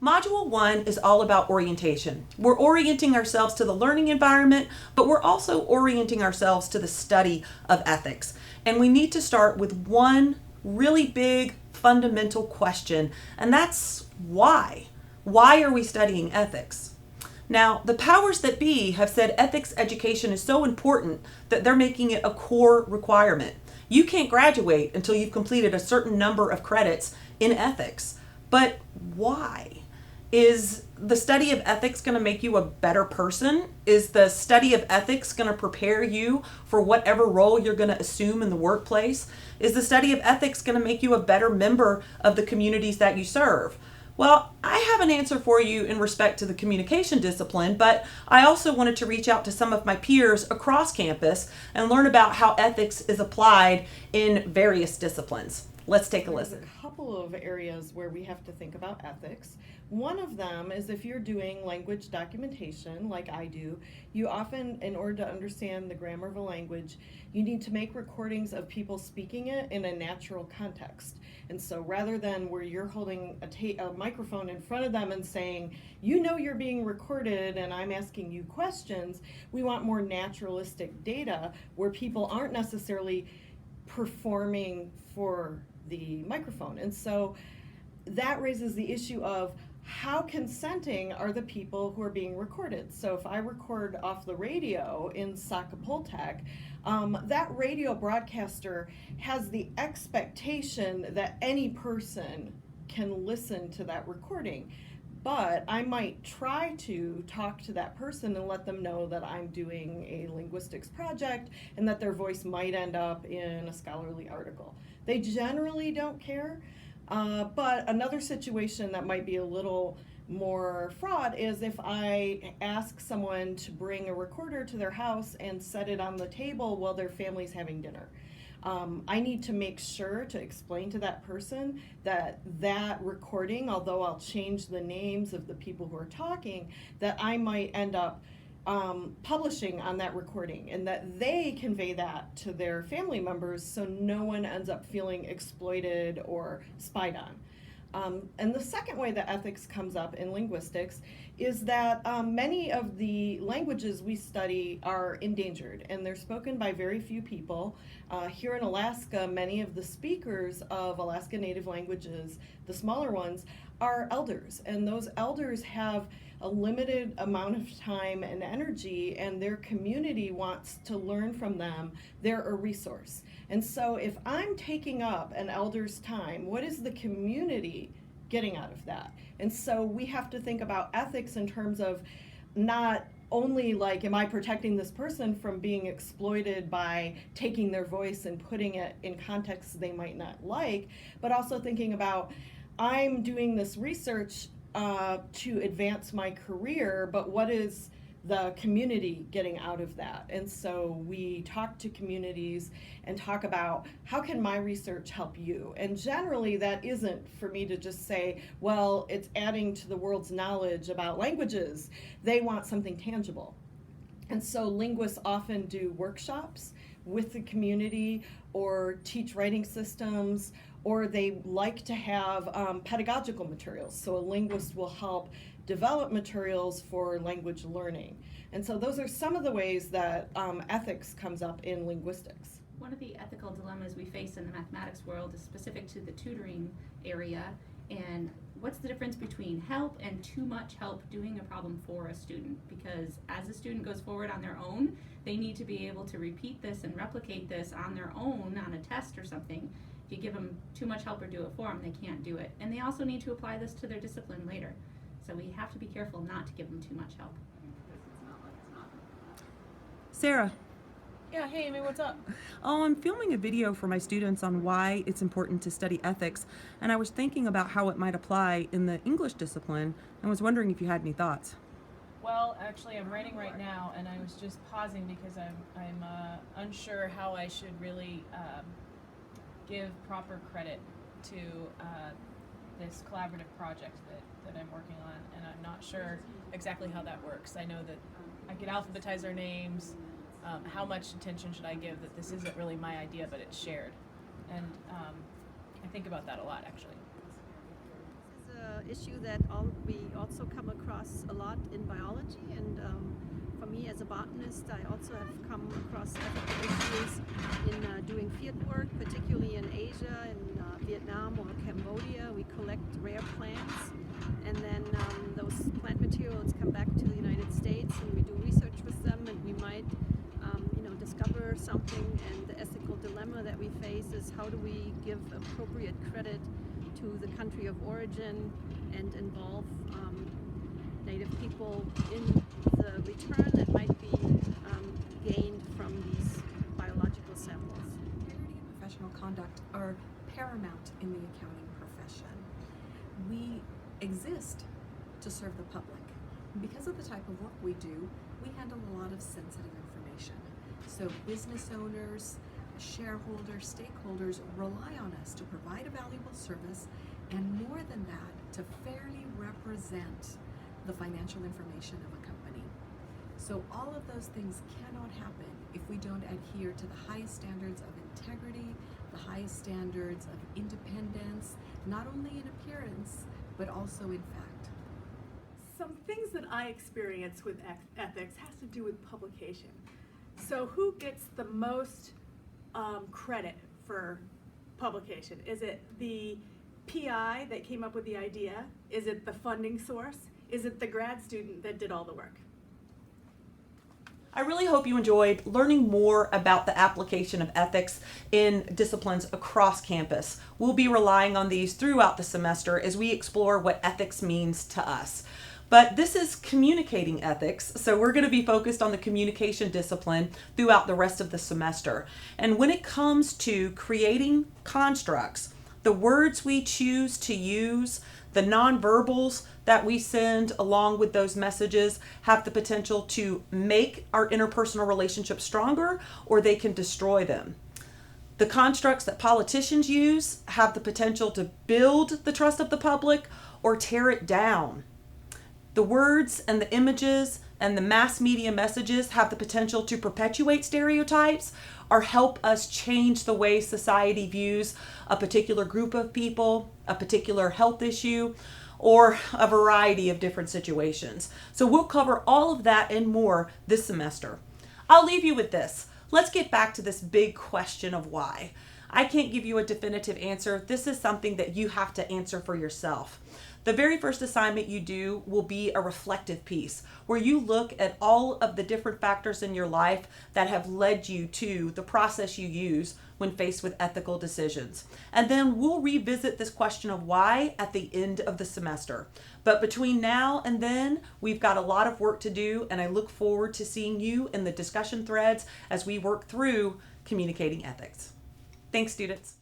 Module 1 is all about orientation. We're orienting ourselves to the learning environment, but we're also orienting ourselves to the study of ethics. And we need to start with one really big fundamental question, and that's why? Why are we studying ethics? Now, the powers that be have said ethics education is so important that they're making it a core requirement. You can't graduate until you've completed a certain number of credits in ethics. But why? Is the study of ethics going to make you a better person? Is the study of ethics going to prepare you for whatever role you're going to assume in the workplace? Is the study of ethics going to make you a better member of the communities that you serve? Well, I have an answer for you in respect to the communication discipline, but I also wanted to reach out to some of my peers across campus and learn about how ethics is applied in various disciplines. Let's take a listen. There's a couple of areas where we have to think about ethics. One of them is if you're doing language documentation, like I do, you often, in order to understand the grammar of a language, you need to make recordings of people speaking it in a natural context. And so rather than where you're holding a microphone in front of them and saying, you know you're being recorded and I'm asking you questions, we want more naturalistic data where people aren't necessarily performing for the microphone. And so that raises the issue of how consenting are the people who are being recorded. So if I record off the radio in Sacapultec, that radio broadcaster has the expectation that any person can listen to that recording. But I might try to talk to that person and let them know that I'm doing a linguistics project and that their voice might end up in a scholarly article. They generally don't care. But another situation that might be a little more fraud is if I ask someone to bring a recorder to their house and set it on the table while their family's having dinner. I need to make sure to explain to that person that that recording, although I'll change the names of the people who are talking, that I might end up publishing on that recording, and that they convey that to their family members so no one ends up feeling exploited or spied on. And the second way that ethics comes up in linguistics is that many of the languages we study are endangered and they're spoken by very few people. Here in Alaska, many of the speakers of Alaska Native languages, the smaller ones, are elders, and those elders have a limited amount of time and energy, and their community wants to learn from them. They're a resource. And so if I'm taking up an elder's time, what is the community getting out of that? And so we have to think about ethics in terms of not only like, am I protecting this person from being exploited by taking their voice and putting it in contexts they might not like, but also thinking about, I'm doing this research to advance my career, but what is the community getting out of that? And so we talk to communities and talk about, how can my research help you? And generally that isn't for me to just say, well, it's adding to the world's knowledge about languages. They want something tangible. And so linguists often do workshops with the community or teach writing systems, or they like to have pedagogical materials. So a linguist will help develop materials for language learning. And so those are some of the ways that ethics comes up in linguistics. One of the ethical dilemmas we face in the mathematics world is specific to the tutoring area. And what's the difference between help and too much help doing a problem for a student? Because as a student goes forward on their own, they need to be able to repeat this and replicate this on their own on a test or something. If you give them too much help or do it for them, they can't do it. And they also need to apply this to their discipline later. So we have to be careful not to give them too much help. Sarah. Yeah, hey Amy, what's up? Oh, I'm filming a video for my students on why it's important to study ethics, and I was thinking about how it might apply in the English discipline and was wondering if you had any thoughts. Well, actually, I'm writing right now, and I was just pausing because I'm unsure how I should really give proper credit to this collaborative project that I'm working on, and I'm not sure exactly how that works. I know that I could alphabetize our names. How much attention should I give that this isn't really my idea, but it's shared? And I think about that a lot, actually. This is an issue that we also come across a lot in biology, and for me as a botanist, I also have come across ethical issues in doing field work, particularly in Asia, in Vietnam or Cambodia. We collect rare plants, and then those plant materials come back to the United States, and we do research with them, and we might discover something. And the ethical dilemma that we face is, how do we give appropriate credit to the country of origin and involve Native people in the return that might be gained from these biological samples. Integrity and professional conduct are paramount in the accounting profession. We exist to serve the public. Because of the type of work we do, we handle a lot of sensitive information. So business owners, shareholders, stakeholders rely on us to provide a valuable service, and more than that, to fairly represent the financial information of a company. So all of those things cannot happen if we don't adhere to the highest standards of integrity, the highest standards of independence, not only in appearance, but also in fact. Some things that I experience with ethics has to do with publication. So who gets the most credit for publication? Is it the PI that came up with the idea? Is it the funding source? Is it the grad student that did all the work? I really hope you enjoyed learning more about the application of ethics in disciplines across campus. We'll be relying on these throughout the semester as we explore what ethics means to us. But this is communicating ethics, so we're going to be focused on the communication discipline throughout the rest of the semester. And when it comes to creating constructs, the words we choose to use, the nonverbals that we send along with those messages have the potential to make our interpersonal relationships stronger, or they can destroy them. The constructs that politicians use have the potential to build the trust of the public or tear it down. The words and the images and the mass media messages have the potential to perpetuate stereotypes or help us change the way society views a particular group of people, a particular health issue, or a variety of different situations. So we'll cover all of that and more this semester. I'll leave you with this. Let's get back to this big question of why. I can't give you a definitive answer. This is something that you have to answer for yourself. The very first assignment you do will be a reflective piece where you look at all of the different factors in your life that have led you to the process you use when faced with ethical decisions. And then we'll revisit this question of why at the end of the semester. But between now and then, we've got a lot of work to do, and I look forward to seeing you in the discussion threads as we work through communicating ethics. Thanks, students.